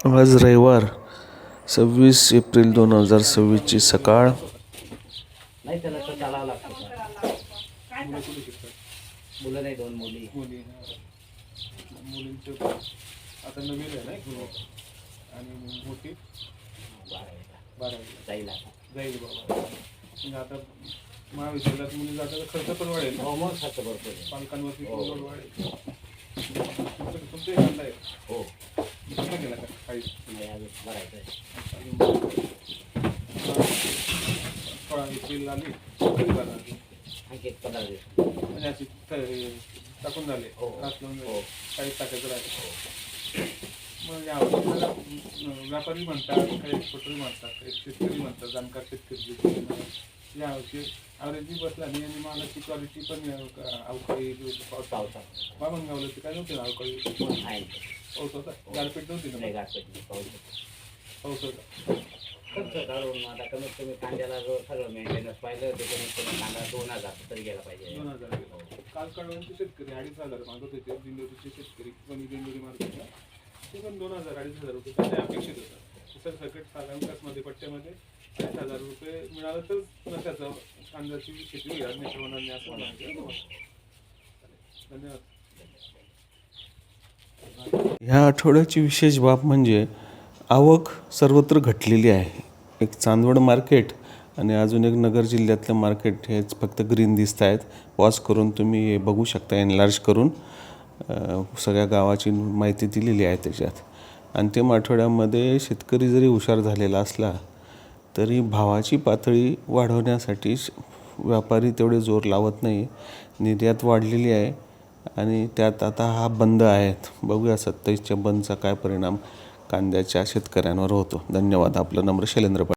आज रविवार 26 एप्रिल 2026ची सकाळ. नाही त्याला तर चालावं लागतं सर. मुलं नाही, 2 मुली. मुलींचं आता नवीन आहे ना एक मुलगी आणि मोठी 12वी जाईल आता. जाईल बाबा. म्हणजे आता महाविद्यालयात मुली जातात तर खर्च पण वाढेल. हो मग खर्च भरपूर आहे. पालकांवरती हो. लोड वाढेल. तुमचं एक आहे हो कुठं गेला का काही नाही अजून भरायचं आहे. 16 एप्रिल आली कधी भरणार? आणखी 15 दिवस. म्हणजे अशी टाकून झाले हो. रास लावून हो. झाले काही टाकायचं राहिले. मग यावर्षी व्यापारी म्हणतात, काही एक्सपोर्टरी म्हणतात, काही शेतकरी म्हणतात, जाणकार शेतकरी यावर्षी ॲव्हरेजही बसला नाही आणि मालाची क्वालिटी पण अवकाळी पावसा बामणगावला ते काय नव्हते ना अवकाळी आहे. पाऊस होता गारपीट नव्हती ना नाही गाठपट्टी पाऊस. पाऊस होता. खर्च काढून आता कमीत कमी कांद्याला जो सगळं मेंटेनन्स पाहिलं ते कमीत कमी कांदा 2000 तरी गेला पाहिजे. 2000 काल कळवणचे शेतकरी 2500 मागत होते. दिंडोरीचे शेतकरी कोणी दिंडोरी मार्केटला ते पण 2000-2500 रुपये कांदा अपेक्षित होतं. सर सकट साधारण विकासमध्ये पट्ट्यामध्ये 5000 रुपये मिळालं तर नफ्याचं कांद्याची शेती होईल होणार नाही असं म्हणायचं. धन्यवाद. ह्या आठवड्याची विशेष बाब म्हणजे आवक सर्वत्र घटलेली आहे. एक चांदवड मार्केट आणि अजून एक नगर जिल्ह्यातलं मार्केट हेच फक्त ग्रीन दिसत आहेत. पॉज करून तुम्ही हे बघू शकता, एनलार्ज करून सगळ्या गावाची माहिती दिलेली आहे त्याच्यात. अंतिम आठवड्यामध्ये शेतकरी जरी हुशार झालेला असला तरी भावाची पातळी वाढवण्यासाठी व्यापारी तेवढे जोर लावत नाही. निर्यात वाढलेली आहे आणि त्यात आता हा बंद आहेत. बघूया 27च्या बंदचा काय परिणाम कांद्याच्या शेतकऱ्यांवर होतो. धन्यवाद. आपलं नम्र शैलेंद्र पाटील.